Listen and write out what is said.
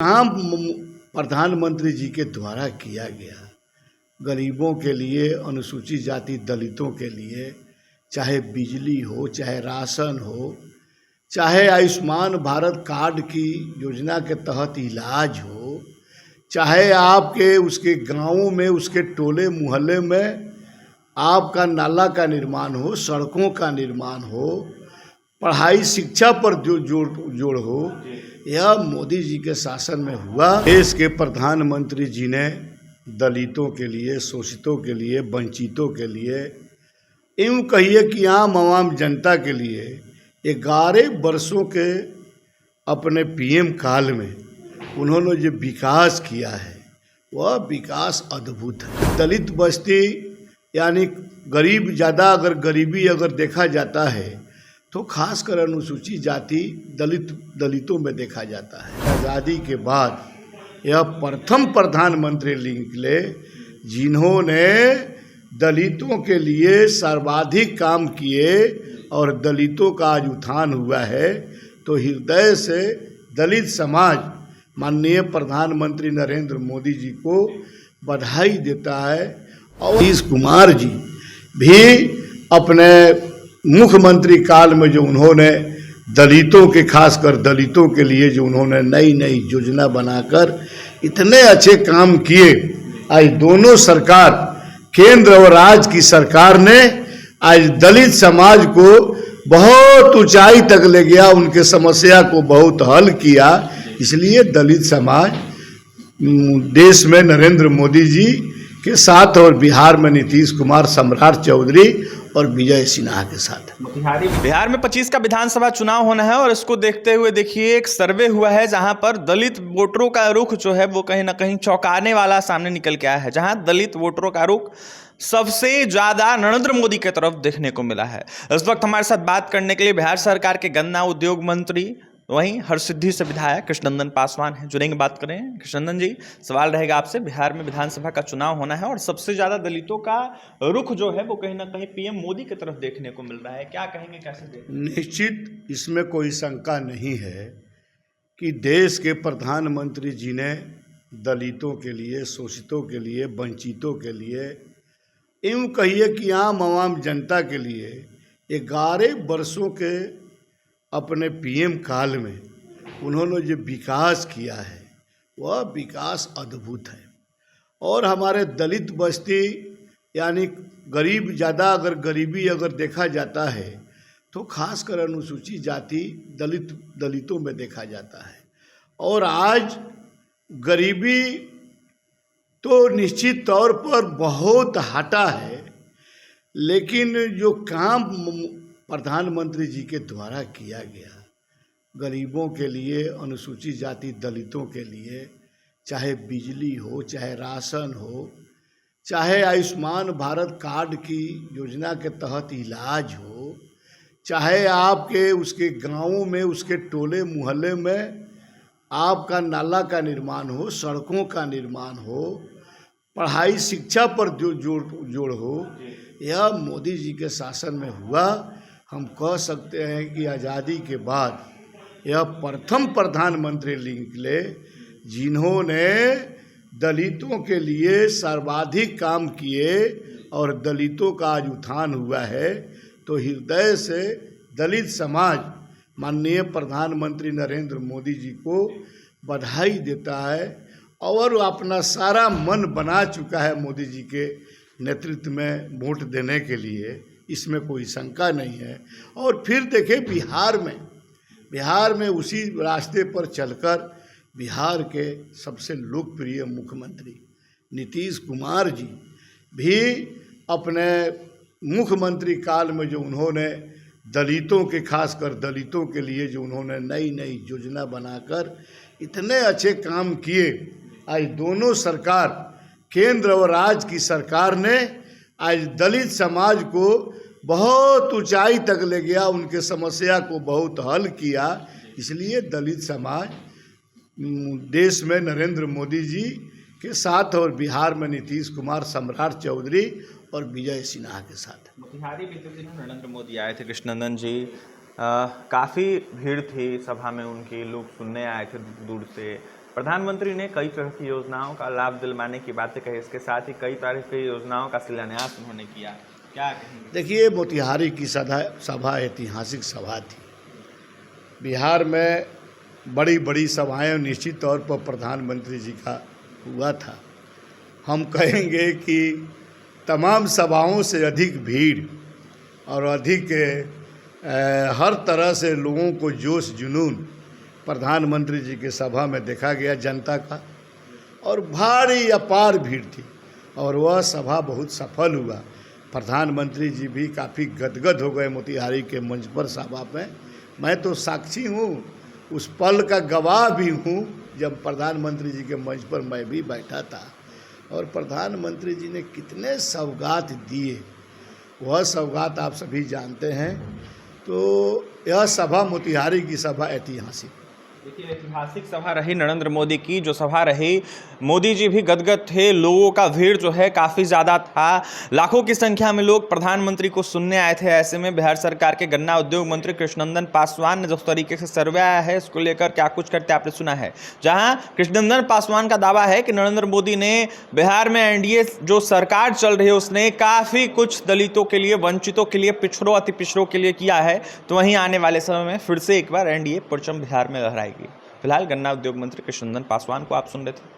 काम प्रधानमंत्री जी के द्वारा किया गया गरीबों के लिए, अनुसूचित जाति दलितों के लिए, चाहे बिजली हो, चाहे राशन हो, चाहे आयुष्मान भारत कार्ड की योजना के तहत इलाज हो, चाहे आपके उसके गांवों में, उसके टोले मोहल्ले में आपका नाला का निर्माण हो, सड़कों का निर्माण हो, पढ़ाई शिक्षा पर जो जोड़ हो, यह मोदी जी के शासन में हुआ। देश के प्रधानमंत्री जी ने दलितों के लिए, शोषितों के लिए, वंचितों के लिए, यूँ कहिए कि आम आवाम जनता के लिए 11 वर्षों के अपने पीएम काल में उन्होंने जो विकास किया है वह विकास अद्भुत है। दलित बस्ती यानी गरीब ज़्यादा, अगर गरीबी अगर देखा जाता है तो खासकर अनुसूचित जाति दलितों में देखा जाता है। आज़ादी के बाद यह प्रथम प्रधानमंत्री निकले जिन्होंने दलितों के लिए सर्वाधिक काम किए और दलितों का आज उत्थान हुआ है। तो हृदय से दलित समाज माननीय प्रधानमंत्री नरेंद्र मोदी जी को बधाई देता है। और नीतीश कुमार जी भी अपने मुख्यमंत्री काल में जो उन्होंने दलितों के, खासकर दलितों के लिए जो उन्होंने नई नई योजना बनाकर इतने अच्छे काम किए, आज दोनों सरकार, केंद्र और राज्य की सरकार ने आज दलित समाज को बहुत ऊंचाई तक ले गया, उनके समस्या को बहुत हल किया। इसलिए दलित समाज देश में नरेंद्र मोदी जी के साथ और बिहार में नीतीश कुमार, सम्राट चौधरी और विजय सिन्हा के साथ। बिहार में 25 का विधानसभा चुनाव होना है और इसको देखते हुए देखिए एक सर्वे हुआ है जहां पर दलित वोटरों का रुख जो है वो कहीं ना कहीं चौंकाने वाला सामने निकल के आया है, जहां दलित वोटरों का रुख सबसे ज्यादा नरेंद्र मोदी की तरफ देखने को मिला है। इस वक्त हमारे साथ बात करने के लिए बिहार सरकार के गन्ना उद्योग मंत्री, वहीं हरसिद्धि से विधायक कृष्णनंदन पासवान हैं, जुड़ेंगे, बात करें। कृष्णनंदन जी, सवाल रहेगा आपसे, बिहार में विधानसभा का चुनाव होना है और सबसे ज्यादा दलितों का रुख जो है वो कहीं ना कहीं पीएम मोदी की तरफ देखने को मिल रहा है, क्या कहेंगे, कैसे देखेंगे? निश्चित इसमें कोई शंका नहीं है कि देश के प्रधानमंत्री जी ने दलितों के लिए, शोषितों के लिए, वंचितों के लिए, यूँ कहिए कि आम आवाम जनता के लिए 11 वर्षों के अपने पीएम काल में उन्होंने जो विकास किया है वह विकास अद्भुत है। और हमारे दलित बस्ती यानी गरीब ज़्यादा, अगर गरीबी अगर देखा जाता है तो खासकर अनुसूचित जाति दलितों में देखा जाता है। और आज गरीबी तो निश्चित तौर पर बहुत हटा है, लेकिन जो काम प्रधानमंत्री जी के द्वारा किया गया गरीबों के लिए, अनुसूचित जाति दलितों के लिए, चाहे बिजली हो, चाहे राशन हो, चाहे आयुष्मान भारत कार्ड की योजना के तहत इलाज हो, चाहे आपके उसके गांवों में, उसके टोले मोहल्ले में आपका नाला का निर्माण हो, सड़कों का निर्माण हो, पढ़ाई शिक्षा पर जो जोड़ हो, यह मोदी जी के शासन में हुआ। हम कह सकते हैं कि आज़ादी के बाद यह प्रथम प्रधानमंत्री निकले जिन्होंने दलितों के लिए सर्वाधिक काम किए और दलितों का आज उत्थान हुआ है। तो हृदय से दलित समाज माननीय प्रधानमंत्री नरेंद्र मोदी जी को बधाई देता है और अपना सारा मन बना चुका है मोदी जी के नेतृत्व में वोट देने के लिए, इसमें कोई शंका नहीं है। और फिर देखें बिहार में उसी रास्ते पर चलकर बिहार के सबसे लोकप्रिय मुख्यमंत्री नीतीश कुमार जी भी अपने मुख्यमंत्री काल में जो उन्होंने दलितों के, खासकर दलितों के लिए जो उन्होंने नई नई योजना बनाकर इतने अच्छे काम किए, आज दोनों सरकार, केंद्र और राज्य की सरकार ने आज दलित समाज को बहुत ऊंचाई तक ले गया, उनके समस्या को बहुत हल किया। इसलिए दलित समाज देश में नरेंद्र मोदी जी के साथ और बिहार में नीतीश कुमार, सम्राट चौधरी और विजय सिन्हा के साथ। मोतिहारी बीते दिन नरेंद्र मोदी आए थे, कृष्णनंदन जी, काफ़ी भीड़ थी सभा में उनकी, लोग सुनने आए थे दूर से, प्रधानमंत्री ने कई तरह की योजनाओं का लाभ दिलवाने की बातें कही, इसके साथ ही कई तरह की योजनाओं का शिलान्यास उन्होंने किया। क्या कहेंगे? देखिए, मोतिहारी की सभा ऐतिहासिक सभा थी। बिहार में बड़ी बड़ी सभाएं निश्चित तौर पर प्रधानमंत्री जी का हुआ था। हम कहेंगे कि तमाम सभाओं से अधिक भीड़ और अधिक हर तरह से लोगों को जोश जुनून प्रधानमंत्री जी के सभा में देखा गया, जनता का, और भारी अपार भीड़ थी और वह सभा बहुत सफल हुआ। प्रधानमंत्री जी भी काफ़ी गदगद हो गए मोतिहारी के मंच पर सभा में। मैं तो साक्षी हूँ, उस पल का गवाह भी हूँ जब प्रधानमंत्री जी के मंच पर मैं भी बैठा था और प्रधानमंत्री जी ने कितने सौगात दिए, वह सौगात आप सभी जानते हैं। तो यह सभा मोतिहारी की सभा ऐतिहासिक। देखिए, ऐतिहासिक सभा रही नरेंद्र मोदी की, जो सभा रही, मोदी जी भी गदगद थे, लोगों का भीड़ जो है काफ़ी ज़्यादा था, लाखों की संख्या में लोग प्रधानमंत्री को सुनने आए थे। ऐसे में बिहार सरकार के गन्ना उद्योग मंत्री कृष्णनंदन पासवान ने जिस तरीके से सर्वे आया है, इसको लेकर क्या कुछ करते आपने सुना है, जहां कृष्णनंदन पासवान का दावा है कि नरेंद्र मोदी ने बिहार में एनडीए जो सरकार चल रही है उसने काफ़ी कुछ दलितों के लिए, वंचितों के लिए, पिछड़ों अति पिछड़ों के लिए किया है। तो वहीं आने वाले समय में फिर से एक बार एनडीए परचम बिहार में लहराएगी। फिलहाल गन्ना उद्योग मंत्री कृष्णनंदन पासवान को आप सुन रहे थे।